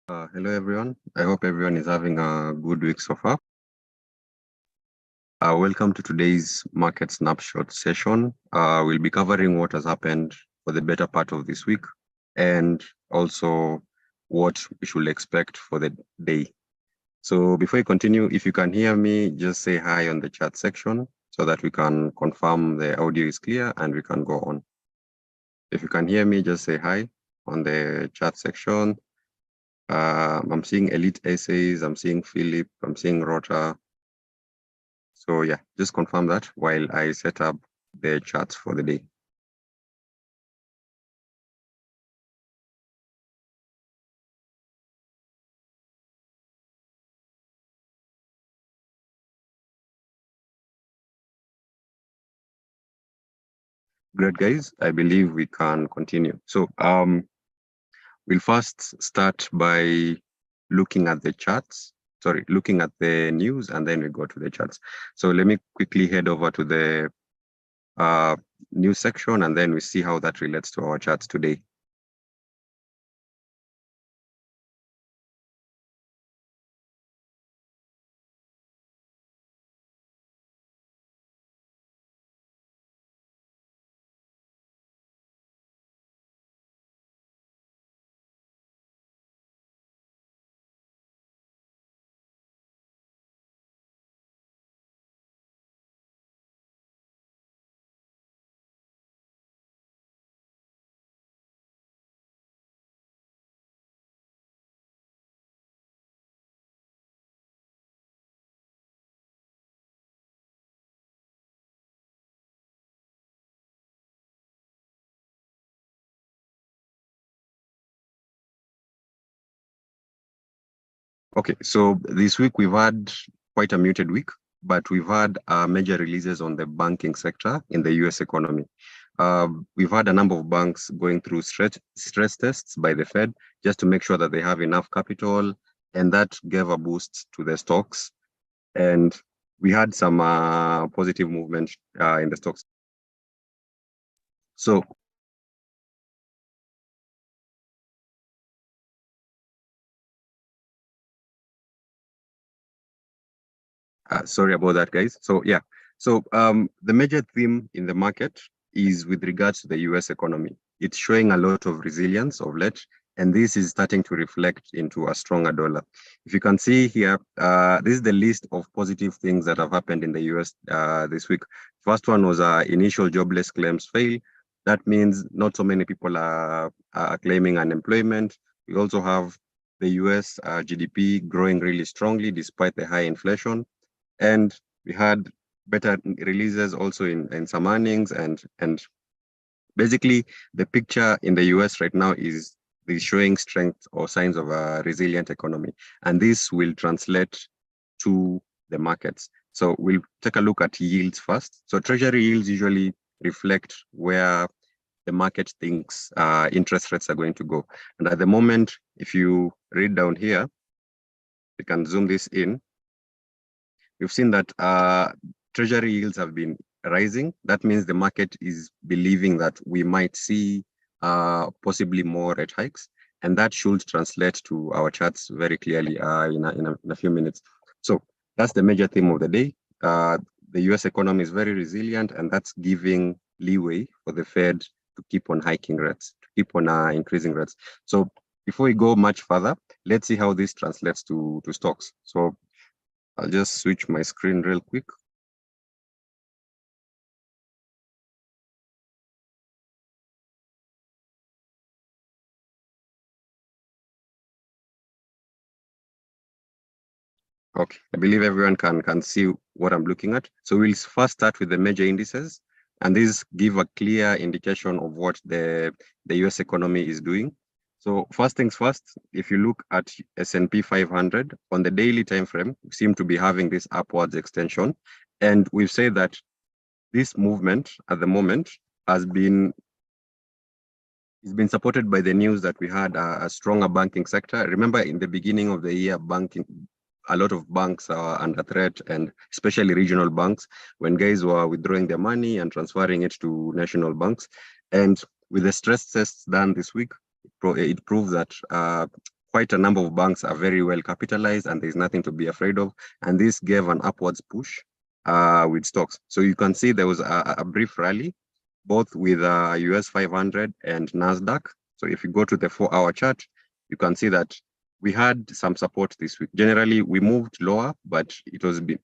Hello, everyone. I hope everyone is having a good week so far. Welcome to today's market snapshot session. We'll be covering what has happened for the better part of this week and also what we should expect for the day. So before we continue, if you can hear me, just say hi on the chat section so that we can confirm the audio is clear and we can go on. If you can hear me, just say hi on the chat section. I'm seeing Elite Essays, I'm seeing Philip, I'm seeing Rota. So yeah, just confirm that while I set up the charts for the day. Great, guys. I believe we can continue. So we'll first start by looking at the charts. Sorry, looking at the news, and then we go to the charts. So let me quickly head over to the news section, and then we see how that relates to our charts today. Okay, so this week we've had quite a muted week, but we've had major releases on the banking sector in the US economy. We've had a number of banks going through stress tests by the Fed just to make sure that they have enough capital, and that gave a boost to the stocks. And we had some positive movement in the stocks. So sorry about that, guys. So yeah, so the major theme in the market is with regards to the US economy. It's showing a lot of resilience of late, and this is starting to reflect into a stronger dollar. If you can see here, this is the list of positive things that have happened in the US this week. First one was initial jobless claims fail. That means not so many people are claiming unemployment. We also have the US GDP growing really strongly despite the high inflation. And we had better releases also in some earnings, and basically the picture in the US right now is showing strength or signs of a resilient economy, and this will translate to the markets. So we'll take a look at yields first. So treasury yields usually reflect where the market thinks interest rates are going to go. And at the moment, if you read down here, we can zoom this in. We've seen that treasury yields have been rising. That means the market is believing that we might see possibly more rate hikes, and that should translate to our charts very clearly in a few minutes. So that's the major theme of the day. The US economy is very resilient, and that's giving leeway for the Fed to keep on hiking rates, to keep on increasing rates. So before we go much further, let's see how this translates to stocks. So I'll just switch my screen real quick. Okay, I believe everyone can see what I'm looking at. So we'll first start with the major indices, and these give a clear indication of what the US economy is doing. So first things first, if you look at S&P 500 on the daily time frame, we seem to be having this upwards extension, and we've said that this movement at the moment has been supported by the news that we had a stronger banking sector. Remember, in the beginning of the year, a lot of banks are under threat, and especially regional banks, when guys were withdrawing their money and transferring it to national banks. And with the stress tests done this week, it proves that quite a number of banks are very well capitalized and there's nothing to be afraid of. And this gave an upwards push with stocks. So you can see there was a brief rally, both with US 500 and NASDAQ. So if you go to the 4-hour chart, you can see that we had some support this week. Generally, we moved lower, but it was we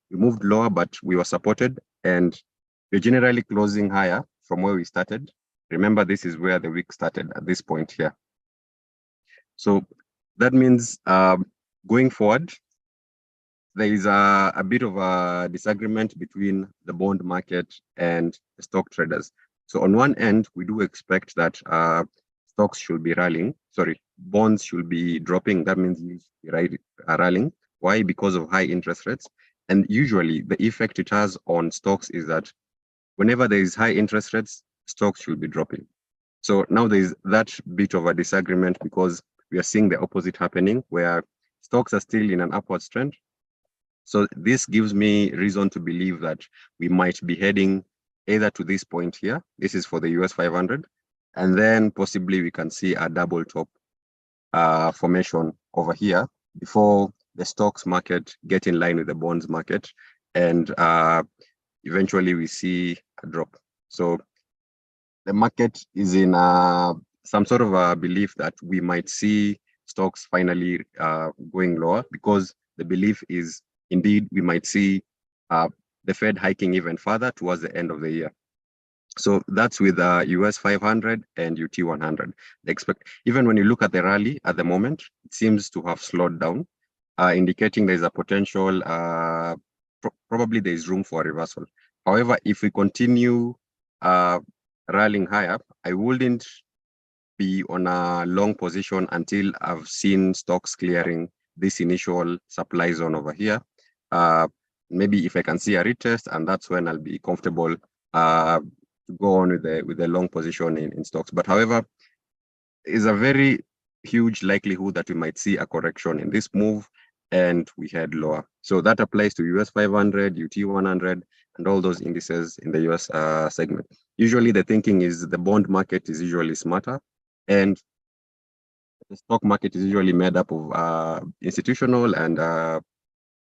moved lower, but we were supported, and we're generally closing higher from where we started. Remember, this is where the week started at this point here. So that means going forward, there is a bit of a disagreement between the bond market and the stock traders. So on one end, we do expect that stocks should be rallying. Sorry, bonds should be dropping. That means yields are rallying. Why? Because of high interest rates. And usually the effect it has on stocks is that whenever there is high interest rates, stocks should be dropping. So now there is that bit of a disagreement because we are seeing the opposite happening where stocks are still in an upward trend. So this gives me reason to believe that we might be heading either to this point here. This is for the US 500. And then possibly we can see a double top formation over here before the stocks market get in line with the bonds market. And eventually we see a drop. So the market is in some sort of a belief that we might see stocks finally going lower, because the belief is indeed we might see the Fed hiking even further towards the end of the year. So that's with US 500 and UT 100. Even when you look at the rally at the moment, it seems to have slowed down, indicating there's a potential, probably there's room for a reversal. However, if we continue rallying higher, I wouldn't be on a long position until I've seen stocks clearing this initial supply zone over here. Maybe if I can see a retest, and that's when I'll be comfortable to go on with the long position in stocks. But however, is a very huge likelihood that we might see a correction in this move and we head lower. So that applies to US 500, UT 100, and all those indices in the US segment. Usually the thinking is the bond market is usually smarter, and the stock market is usually made up of institutional and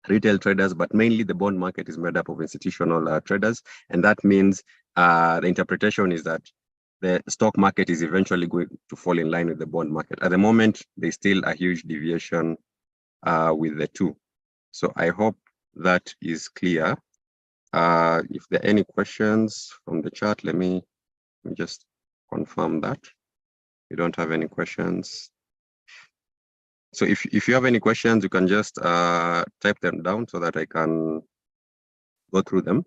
retail traders, but mainly the bond market is made up of institutional traders. And that means the interpretation is that the stock market is eventually going to fall in line with the bond market. At the moment, there's still a huge deviation with the two. So I hope that is clear. If there are any questions from the chat, let me just confirm that. You don't have any questions. So if you have any questions, you can just type them down so that I can go through them. In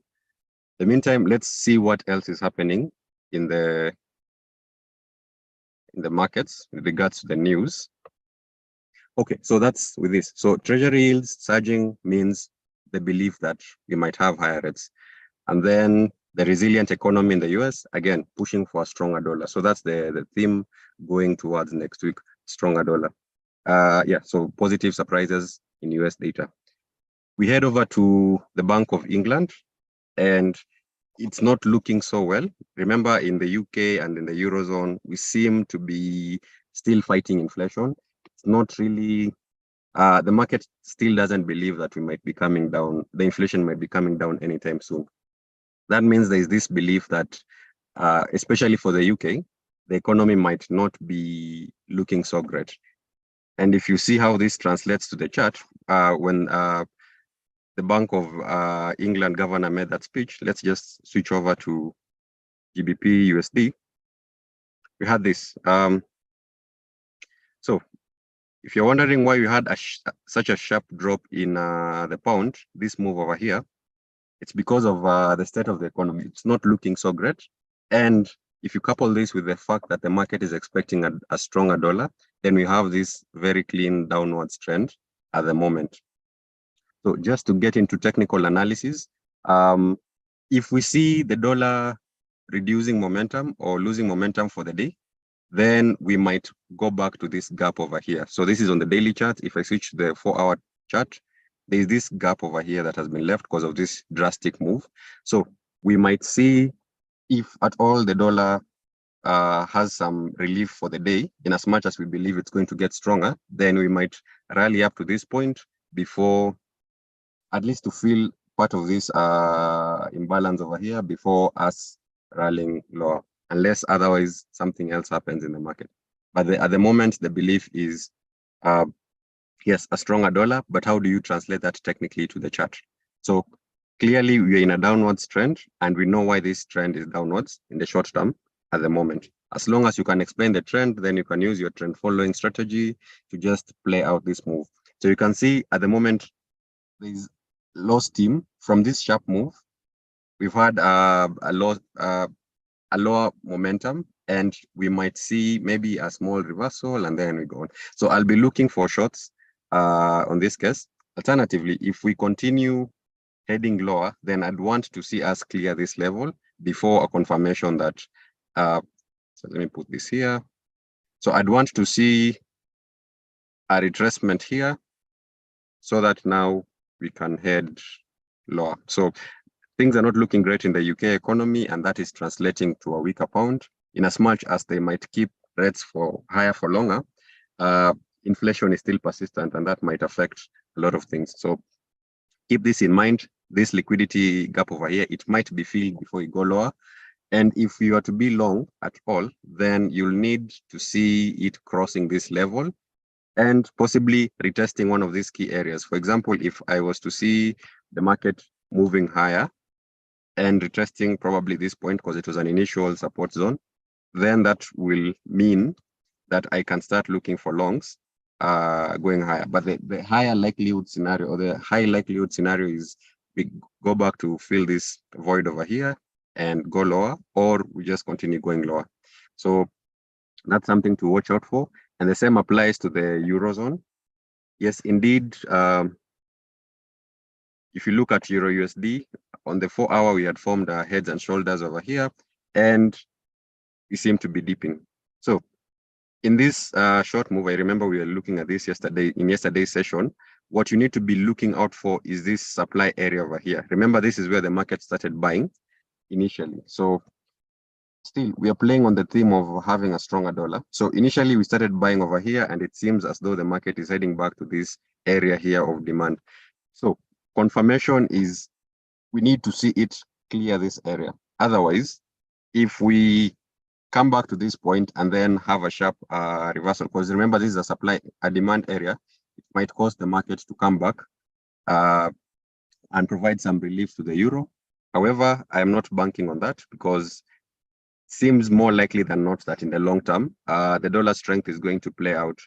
the meantime, let's see what else is happening in the markets with regards to the news. Okay, so that's with this. So treasury yields surging means the belief that we might have higher rates. And then the resilient economy in the US, again, pushing for a stronger dollar. So that's the theme going towards next week, stronger dollar. Yeah, so positive surprises in US data. We head over to the Bank of England, and it's not looking so well. Remember, in the UK and in the Eurozone, we seem to be still fighting inflation. It's not really, the market still doesn't believe that we might be coming down, the inflation might be coming down anytime soon. That means there's this belief that, especially for the UK, the economy might not be looking so great. And if you see how this translates to the chart, when the Bank of England governor made that speech, let's just switch over to GBP USD. We had this. So if you're wondering why we had such a sharp drop in the pound, this move over here, it's because of the state of the economy. It's not looking so great. And if you couple this with the fact that the market is expecting a stronger dollar, then we have this very clean downwards trend at the moment. So just to get into technical analysis, if we see the dollar reducing momentum or losing momentum for the day, then we might go back to this gap over here. So this is on the daily chart. If I switch the 4-hour chart, there's this gap over here that has been left because of this drastic move. So we might see, if at all the dollar has some relief for the day, in as much as we believe it's going to get stronger, then we might rally up to this point before, at least to feel part of this imbalance over here before us rallying lower, unless otherwise something else happens in the market. But at the moment, the belief is, yes, a stronger dollar, but how do you translate that technically to the chart? So clearly we are in a downwards trend, and we know why this trend is downwards in the short term at the moment. As long as you can explain the trend, then you can use your trend following strategy to just play out this move. So you can see at the moment, there's low steam from this sharp move. We've had a lower momentum, and we might see maybe a small reversal, and then we go on. So I'll be looking for shorts on this case. Alternatively, if we continue heading lower, then I'd want to see us clear this level before a confirmation that, so let me put this here. So I'd want to see a retracement here so that now we can head lower. So things are not looking great in the UK economy, and that is translating to a weaker pound. In as much as they might keep rates higher for longer, inflation is still persistent, and that might affect a lot of things. So keep this in mind. This liquidity gap over here, it might be filled before you go lower. And if you are to be long at all, then you'll need to see it crossing this level and possibly retesting one of these key areas. For example, if I was to see the market moving higher and retesting probably this point because it was an initial support zone, then that will mean that I can start looking for longs going higher. But the higher likelihood scenario, or the high likelihood scenario, is we go back to fill this void over here and go lower, or we just continue going lower. So that's something to watch out for. And the same applies to the Eurozone. Yes, indeed. If you look at Euro USD, on the 4-hour, we had formed our heads and shoulders over here, and we seem to be dipping. So in this short move, I remember we were looking at this in yesterday's session. What you need to be looking out for is this supply area over here. Remember, this is where the market started buying initially. So still, we are playing on the theme of having a stronger dollar. So initially, we started buying over here, and it seems as though the market is heading back to this area here of demand. So confirmation is we need to see it clear this area. Otherwise, if we come back to this point and then have a sharp reversal, because remember, this is a demand area, it might cause the market to come back and provide some relief to the euro. However, I am not banking on that, because it seems more likely than not that in the long term, the dollar strength is going to play out.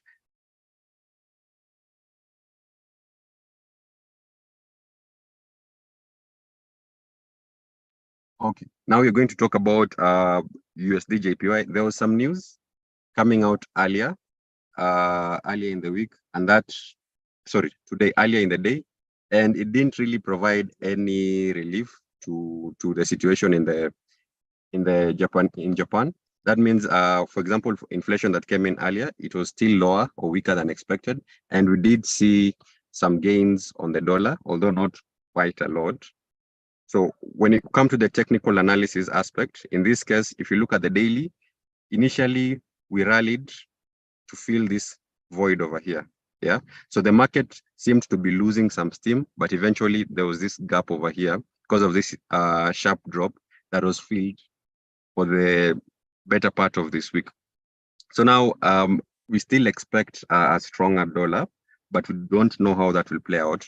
Okay, now we're going to talk about USD JPY. There was some news coming out earlier in the week, and earlier in the day, and it didn't really provide any relief to the situation in Japan. That means, for example, inflation that came in earlier, it was still lower or weaker than expected, and we did see some gains on the dollar, although not quite a lot. So when you come to the technical analysis aspect, in this case, if you look at the daily, initially we rallied to fill this void over here. Yeah. So the market seemed to be losing some steam, but eventually there was this gap over here because of this sharp drop that was filled for the better part of this week. So now we still expect a stronger dollar, but we don't know how that will play out.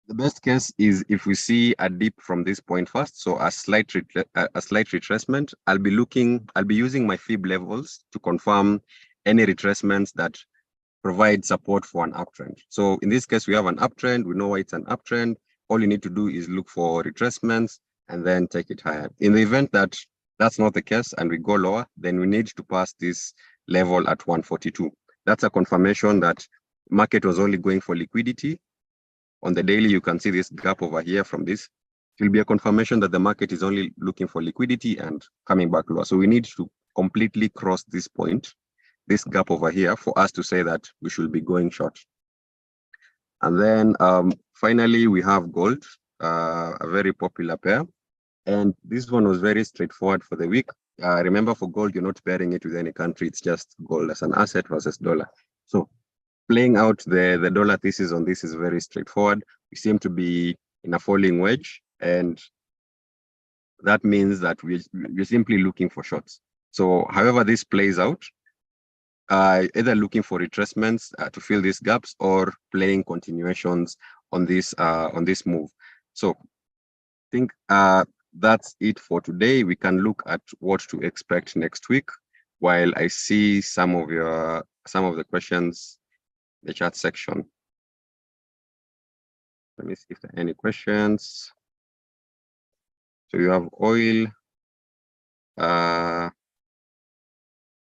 The best case is if we see a dip from this point first, so a slight retracement. I'll be using my fib levels to confirm any retracements that provide support for an uptrend. So in this case, we have an uptrend. We know why it's an uptrend. All you need to do is look for retracements and then take it higher. In the event that that's not the case and we go lower, then we need to pass this level at 142. That's a confirmation that market was only going for liquidity. On the daily, you can see this gap over here from this. It will be a confirmation that the market is only looking for liquidity and coming back lower. So we need to completely cross this point, this gap over here, for us to say that we should be going short. And then finally, we have gold, a very popular pair. And this one was very straightforward for the week. remember for gold, you're not pairing it with any country. It's just gold as an asset versus dollar. So playing out the dollar thesis on this is very straightforward. We seem to be in a falling wedge, and that means that we're simply looking for shorts. So however this plays out, either looking for retracements to fill these gaps or playing continuations on this move. So I think that's it for today. We can look at what to expect next week, while I see some of the questions in the chat section. Let me see if there are any questions. So you have oil.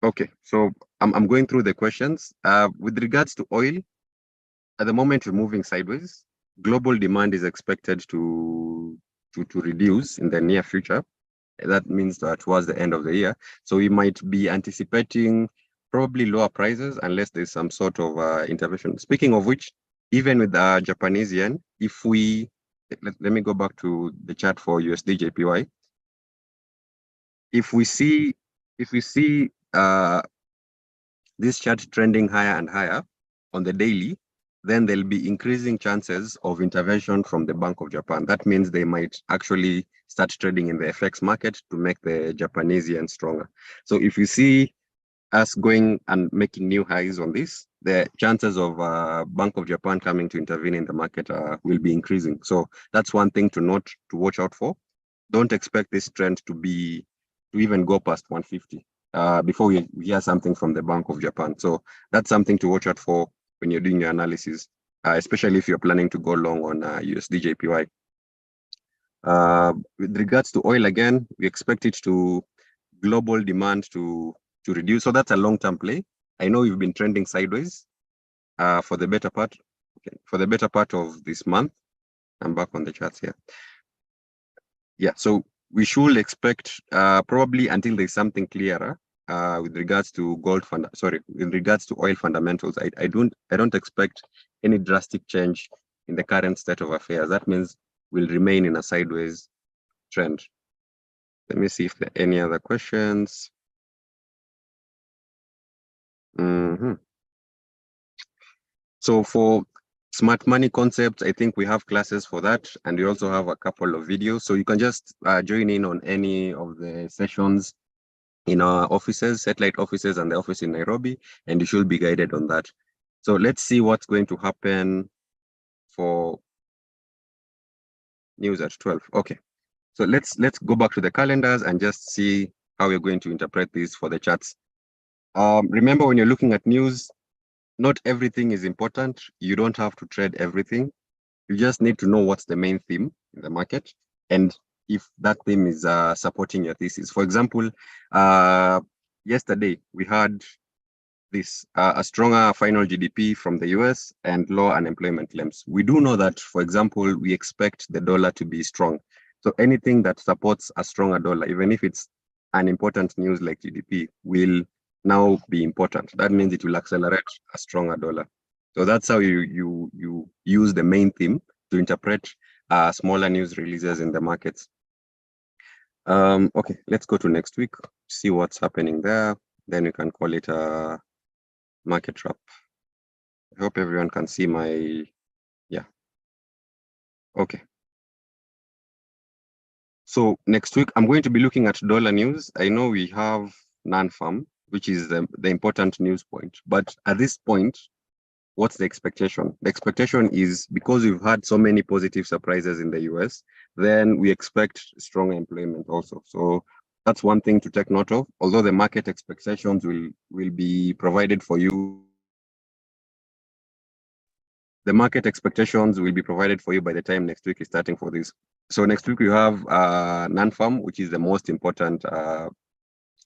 Okay, so I'm going through the questions. With regards to oil, at the moment we're moving sideways. Global demand is expected to reduce in the near future. That means that towards the end of the year. So we might be anticipating probably lower prices unless there's some sort of intervention. Speaking of which, even with the Japanese yen, if we let me go back to the chart for USD JPY. If we see this chart trending higher and higher on the daily, then there'll be increasing chances of intervention from the Bank of Japan. That means they might actually start trading in the FX market to make the Japanese yen stronger. So if you see us going and making new highs on this, the chances of Bank of Japan coming to intervene in the market will be increasing. So that's one thing to note, to watch out for. Don't expect this trend to even go past 150 before we hear something from the Bank of Japan. So that's something to watch out for when you're doing your analysis, especially if you're planning to go long on USD JPY. With regards to oil, again, we expect it to global demand to reduce. So that's a long-term play. I know we've been trending sideways for the better part. Okay, for the better part of this month. I'm back on the charts here. Yeah, so we should expect probably until there's something clearer with regards to with regards to oil fundamentals. I don't expect any drastic change in the current state of affairs. That means we'll remain in a sideways trend. Let me see if there are any other questions. So for smart money concepts, I think we have classes for that, and we also have a couple of videos. So you can just join in on any of the sessions in our offices, satellite offices, and the office in Nairobi, and you should be guided on that. So let's see what's going to happen for news at 12. Okay, so let's go back to the calendars and just see how we're going to interpret this for the charts. Remember, when you're looking at news, not everything is important. You don't have to trade everything. You just need to know what's the main theme in the market, and if that theme is supporting your thesis. For example, yesterday we had this a stronger final GDP from the US and low unemployment claims. We do know that, for example, we expect the dollar to be strong. So anything that supports a stronger dollar, even if it's an important news like GDP, will now be important. That means it will accelerate a stronger dollar. So that's how you use the main theme to interpret smaller news releases in the markets. Okay, let's go to next week, see what's happening there. Then we can call it a market wrap. I hope everyone can see my, yeah. Okay. So next week, I'm going to be looking at dollar news. I know we have non-farm, which is the important news point. But at this point, what's the expectation? The expectation is, because we've had so many positive surprises in the US, then we expect strong employment also. So that's one thing to take note of. Although the market expectations will be provided for you, the market expectations will be provided for you by the time next week is starting for this. So next week we have non-farm, which is the most important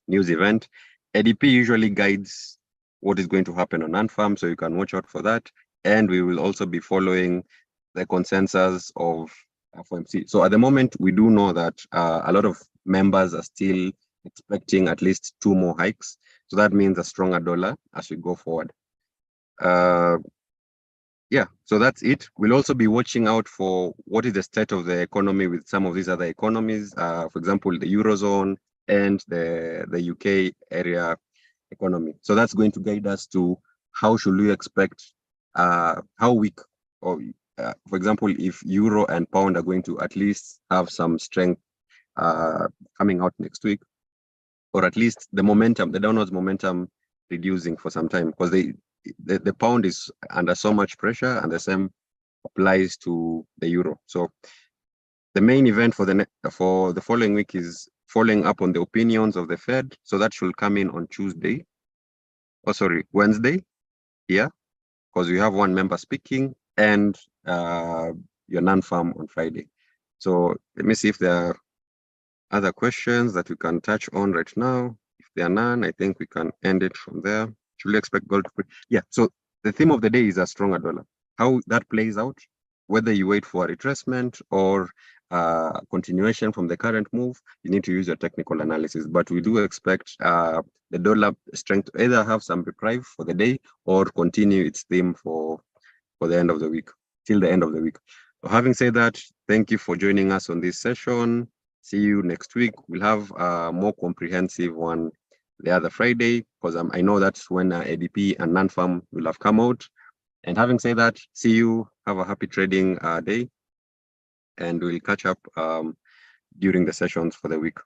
news event. ADP usually guides what is going to happen on non-farm, so you can watch out for that. And we will also be following the consensus of FOMC. So at the moment, we do know that a lot of members are still expecting at least 2 more hikes. So that means a stronger dollar as we go forward. Yeah, so that's it. We'll also be watching out for what is the state of the economy with some of these other economies. For example, the Eurozone and the UK area economy. So that's going to guide us to how should we expect, how weak, or for example, if euro and pound are going to at least have some strength coming out next week, or at least the momentum, the downwards momentum reducing for some time, because the pound is under so much pressure, and the same applies to the euro. So the main event for the following week is following up on the opinions of the Fed. So that should come in on Tuesday. Oh, sorry, Wednesday. Yeah, because we have one member speaking, and your non-farm on Friday. So let me see if there are other questions that we can touch on right now. If there are none, I think we can end it from there. Should we expect gold to? Yeah, so the theme of the day is a stronger dollar. How that plays out, whether you wait for a retracement or continuation from the current move, you need to use your technical analysis. But we do expect the dollar strength to either have some reprieve for the day or continue its theme for the end of the week, till the end of the week. So having said that, thank you for joining us on this session. See you next week. We'll have a more comprehensive one the other Friday, because I know that's when ADP and non-farm will have come out. And having said that, see you. Have a happy trading day, and we'll catch up during the sessions for the week.